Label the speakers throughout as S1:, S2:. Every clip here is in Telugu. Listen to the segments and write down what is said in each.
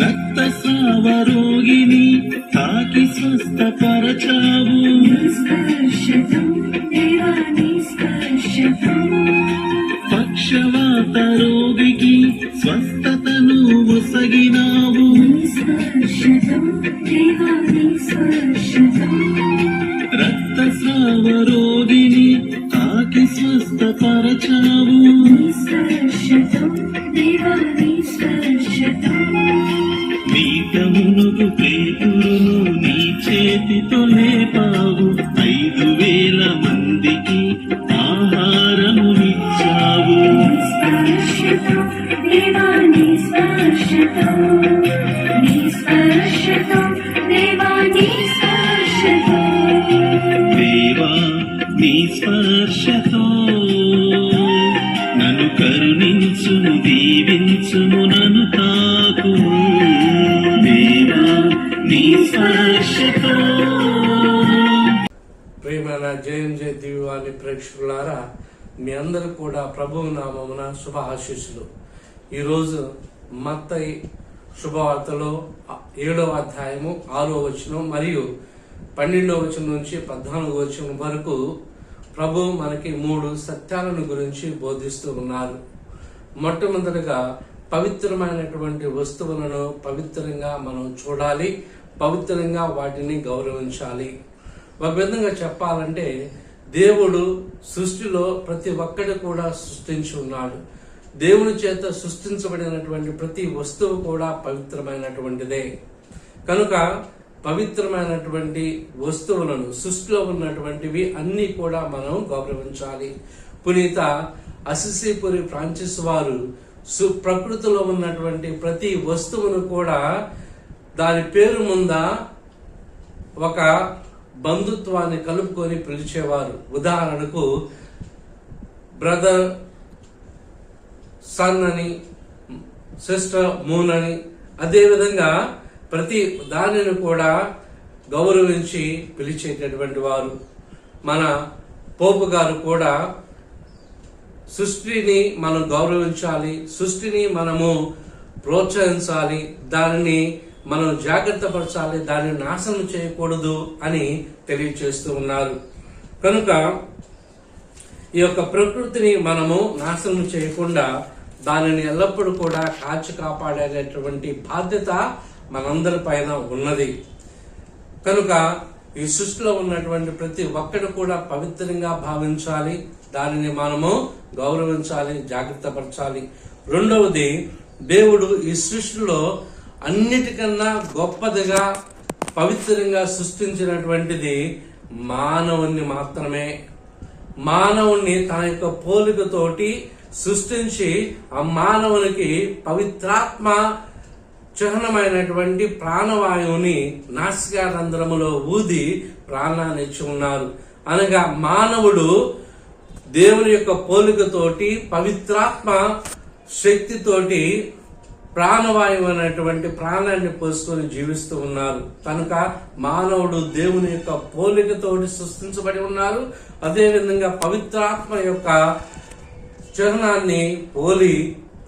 S1: రక్తస్రావ రోగిని తాకి స్వస్థపరచావు. పక్షవాత రోగికి స్వస్థతను ఒసగినావు. రక్తస్రావ రోగిని తాకి స్వస్థపరచావు. నీతమునకు పేతురును నీ చేతితో లేపావు. 5,000 మందికి ఆహారమునిచ్చావు. దేవా నీ స్పర్శతో నన్ను కరుణించుము, దీవించుము, నన్ను తాకు. దేవా నీ స్పర్శతో.
S2: ప్రియమైన జయ దివ్యవాణి ప్రేక్షకులారా, మీ అందరూ కూడా ప్రభువు నామమున శుభ ఆశీస్సులు. ఈరోజు మత్తయి శుభవార్తలో 7వ అధ్యాయము 6వ వచనం మరియు 12వ వచనం నుంచి 14వ వచనం వరకు ప్రభు మనకి 3 సత్యాలను గురించి బోధిస్తూ ఉన్నారు. మొట్టమొదటిగా పవిత్రమైనటువంటి వస్తువులను పవిత్రంగా మనం చూడాలి, పవిత్రంగా వాటిని గౌరవించాలి. ఒక విధంగా చెప్పాలంటే దేవుడు సృష్టిలో ప్రతి ఒక్కటి కూడా సృష్టించి ఉన్నాడు. దేవుని చేత సృష్టించబడినటువంటి ప్రతి వస్తువు కూడా పవిత్రమైనటువంటిదే. కనుక పవిత్రమైనటువంటి వస్తువులను, సృష్టిలో ఉన్నటువంటివి అన్ని కూడా మనం గౌరవించాలి. పునీత అసిసిపురి ఫ్రాన్సిస్ వారు ప్రకృతిలో ఉన్నటువంటి ప్రతి వస్తువును కూడా దాని పేరు ముంద ఒక బంధుత్వాన్ని కలుపుకొని పిలిచేవారు. ఉదాహరణకు బ్రదర్ సన్ అని, సిస్టర్ మూన్ అని, అదేవిధంగా ప్రతి దానిని కూడా గౌరవించి పిలిచేటటువంటి వారు. మన పోపు గారు కూడా సృష్టిని మనం గౌరవించాలి, సృష్టిని మనము ప్రోత్సహించాలి, దానిని మనం జాగ్రత్త పరచాలి, దానిని నాశనం చేయకూడదు అని తెలియచేస్తూ ఉన్నారు. కనుక ఈ యొక్క ప్రకృతిని మనము నాశనం చేయకుండా దానిని ఎల్లప్పుడూ కూడా కాచి కాపాడేటటువంటి బాధ్యత మనందరి పైన ఉన్నది. కనుక ఈ సృష్టిలో ఉన్నటువంటి ప్రతి ఒక్కటి కూడా పవిత్రంగా భావించాలి, దానిని మనము గౌరవించాలి, జాగ్రత్త పరచాలి. రెండవది, దేవుడు ఈ సృష్టిలో అన్నిటికన్నా గొప్పదిగా పవిత్రంగా సృష్టించినటువంటిది మానవుణ్ణి మాత్రమే. మానవుణ్ణి తన యొక్క పోలికతోటి సృష్టించి ఆ మానవునికి పవిత్రాత్మ చిహ్నమైనటువంటి ప్రాణవాయువుని నాసికారంధ్రములో ఊది ప్రాణాన్ని ఇచ్చి ఉన్నారు. అనగా మానవుడు దేవుని యొక్క పోలికతోటి పవిత్రాత్మ శక్తితోటి ప్రాణవాయువు అనేటువంటి ప్రాణాన్ని పోసుకొని జీవిస్తూ ఉన్నారు. కనుక మానవుడు దేవుని యొక్క పోలికతోటి సృష్టించబడి ఉన్నారు. అదేవిధంగా పవిత్రాత్మ యొక్క చిహ్నాన్ని పోలి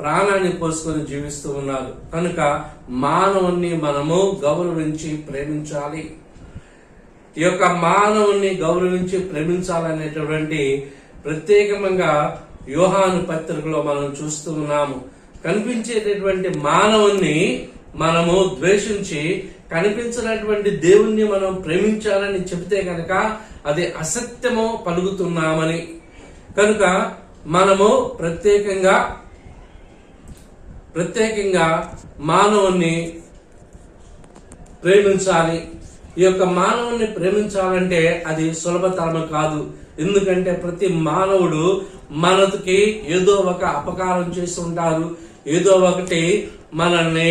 S2: ప్రాణాన్ని పోసుకొని జీవిస్తూ ఉన్నారు. కనుక మానవుణ్ణి మనము గౌరవించి ప్రేమించాలి. ఈ యొక్క మానవుణ్ణి గౌరవించి ప్రేమించాలనేటువంటి ప్రత్యేకంగా యోహాను పత్రికలో మనం చూస్తూ ఉన్నాము. కనిపించేటటువంటి మానవుణ్ణి మనము ద్వేషించి కనిపించినటువంటి దేవుణ్ణి మనం ప్రేమించాలని చెబితే కనుక అది అసత్యము పలుకుతున్నామని. కనుక మనము ప్రత్యేకంగా మానవుణ్ణి ప్రేమించాలి. ఈ యొక్క మానవుణ్ణి ప్రేమించాలంటే అది సులభతరం కాదు. ఎందుకంటే ప్రతి మానవుడు మనకి ఏదో ఒక అపకారం చేసి ఉంటారు, ఏదో ఒకటి మనల్ని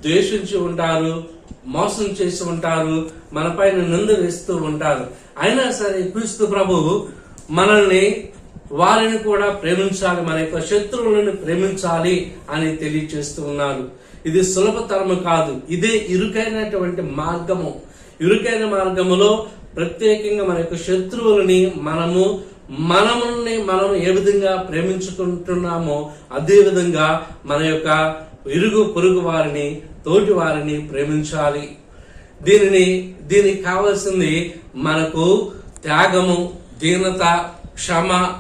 S2: ద్వేషించి ఉంటారు, మోసం చేసి ఉంటారు, మన పైన నింద వేస్తూ ఉంటారు. అయినా సరే క్రీస్తు ప్రభు మనల్ని వారిని కూడా ప్రేమించాలి, మన యొక్క శత్రువులను ప్రేమించాలి అని తెలియచేస్తూ ఉన్నారు. ఇది సులభతరము కాదు, ఇదే ఇరుకైనటువంటి మార్గము. ఇరుకైన మార్గములో ప్రత్యేకంగా మన యొక్క శత్రువులని మనము మనల్ని మనం ఏ విధంగా ప్రేమించుకుంటున్నామో అదే విధంగా మన యొక్క ఇరుగు పొరుగు వారిని, తోటి వారిని ప్రేమించాలి. దీనికి కావాల్సింది మనకు త్యాగము, దీనత, క్షమ,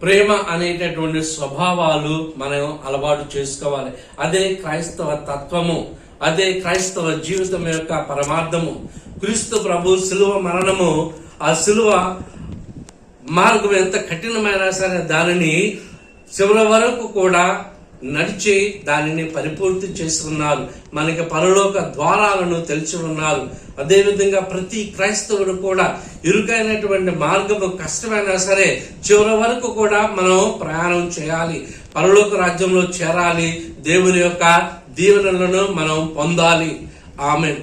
S2: ప్రేమ అనేటటువంటి స్వభావాలు మనం అలవాటు చేసుకోవాలి. అదే క్రైస్తవ తత్వము, అదే క్రైస్తవ జీవితం యొక్క పరమార్థము. క్రీస్తు ప్రభు శిలువ మరణము, ఆ శిలువ మార్గం ఎంత కఠినమైనా సరే దానిని చివరి వరకు కూడా నడిచి దానిని పరిపూర్తి చేసి ఉన్నారు. మనకి పరలోక ద్వారాలను తెలిసి ఉన్నారు. అదేవిధంగా ప్రతి క్రైస్తవుడు కూడా ఇరుకైనటువంటి మార్గము కష్టమైనా సరే చివరి వరకు కూడా మనం ప్రయాణం చేయాలి. పరలోక రాజ్యంలో చేరాలి. దేవుని యొక్క దీవెనలను మనం పొందాలి. ఆమేన్.